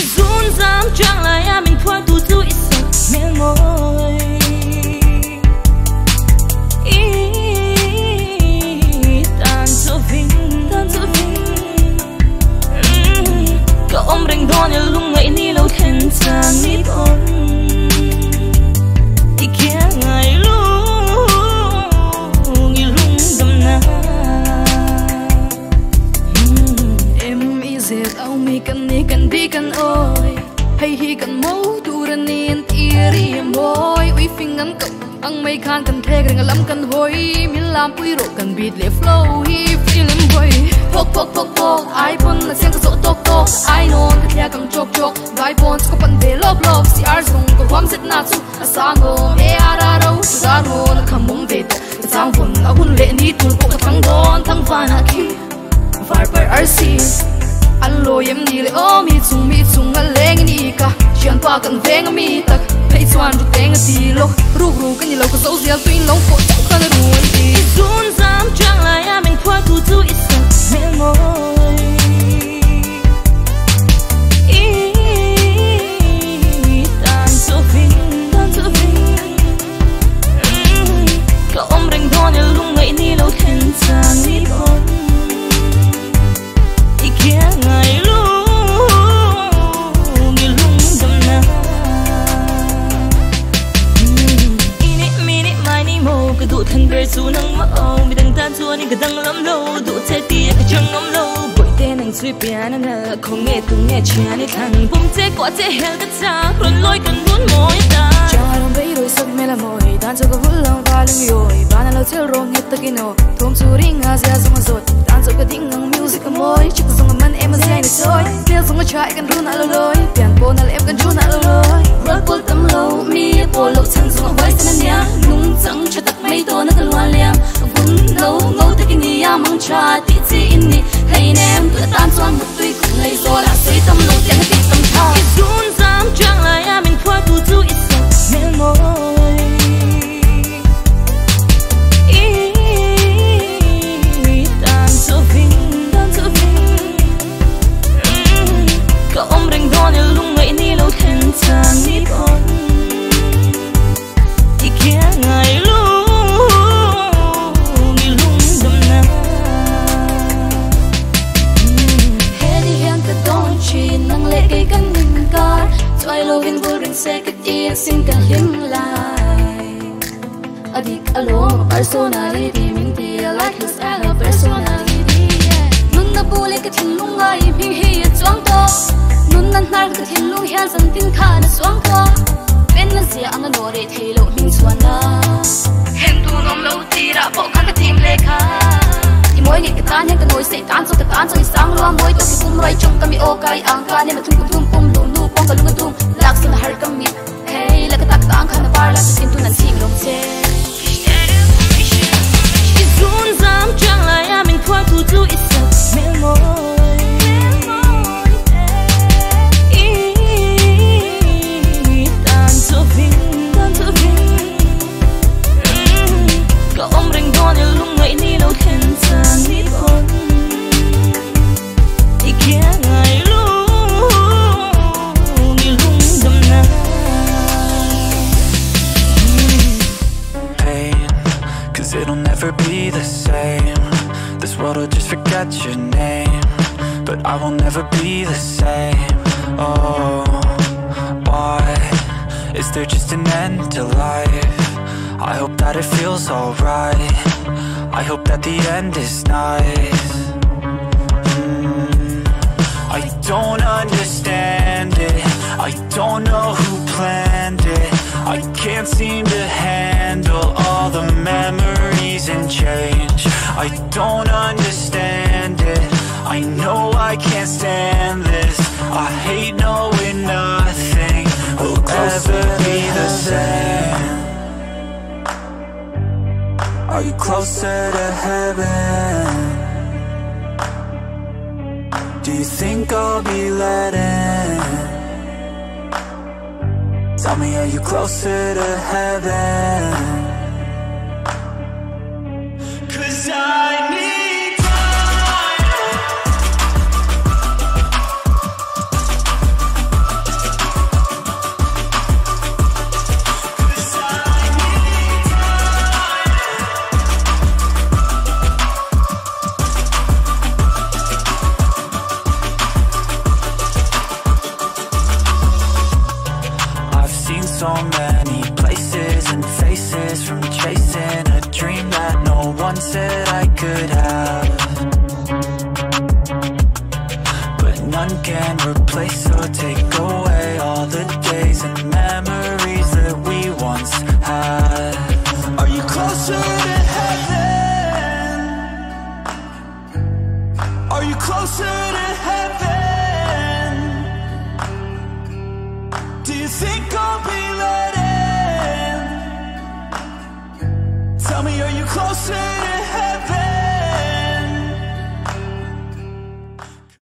izun zam chang la ya mình phơi tu tu isok mel môi tan so vinh ka om reng don el lung ngai ni lo khen chang ni bon i kia ngai lu ngi lung dam na em mi zet au mi kan ni kan bi kan oi hay hi kan mo tu ran ni an iri moi ui fingan ka ang mai khan kan thek reng lam kan hoi min lam pui ro kan beat le flow hi film boy pok pok pok pok ai pon na seng so tok tok ai non ka thia kang chok chok vai pon ko pan de lop lop si ar sung ko hom set na chu asango e ara ro da ro na khamum ve to sang pon a hun le ni tul ko thang don thang fa na ki var par rc allo yem ni le o mi chung a leng ni ka chian pa kan veng mi tak phei chuan ru teng ti lo ru ru kan ni lo ko so zial tuin lo ko kan ru an ti zun zam chang la ya mình phơi tu tu isa mel môi tan so vinh ka om reng don el lung ngai ni lo khen chang ni bon i kia ngai lu ngi lung dam na ini mini mai ni mo ka du than ver su nang ma o mi dang tan chu ni ka dang lam lo du che ti ka chang ngom lo boi te nang sui pian na không nghe tu nghe chia ni thang bum che ko che hel ka cha kron loi kan bun moi ta cha rong bei roi sak me la moi tan chu ka hul long ba lung yoi ba na lo chel rong het ta ki no thom chu ring a sia song zot tan chu ka ding ng music moi chik song man em a sai ni choi tel song chai kan run a lo loi pian po na em kan chun a lo loi rol pol tam lo mi po lo chan song vai san nya nung chang cha tak mai to na ka lwan liam bun lo ngau ta ki ni ya mang cha ti chi in ni hay nem tu tan chuan một tui kun lei zo la sui tam lo ten ti tam tha zun zam chang la ya mình phơi tu tu isa mel môi tan so vinh ka om reng don el lung ngai ni lo khen chang ni bon i kia ngai lu ngi lung dam na he di hian ka don chi nang le kai kan ning ka choi lo vin bul ring se ka ti sing ka him lai adik alo personality min ti like his ala personality nun na bule ka thin lung ai phing hi chuang to nun nan nar ka thin lung hian san tin kha na chuang to pen na sia ang no re thelo hing chuan na hen tu nom lo ti ra bo kha ka tim le kha ti moi ni ka tan ka noi se tan so ka tan so sang lo moi to ki pum roi chong ka mi o kai ang ka ne ma thum pum lo nu pong ka lung tum lak sun har ka mi hey la ka tak tang kha na par la tin tu nan sing long che zun zam chang la ya mình phơi tu tu isa mel môi tan so vinh ka om reng don el lung ngai ni lo khen chang ni bon i kia ngai lu ngi lung dam na pain, 'cause it'll never be the same. This world will just forget your name, but I will never be the same. Oh, why is there just an end to life? I hope that it feels alright. I hope that the end is nice. I don't understand it. I don't know who planned it. I can't seem to handle all the memories and change. I don't understand it. I know I can't stand this. I hate knowing nothing will ever be the same. Are you closer to heaven? Do you think I'll be let in? Tell me, are you closer to heaven? 'Cause I need time. so many places and faces from chasing a dream that no one said I could have. But none can replace or take away all the days and memories that we once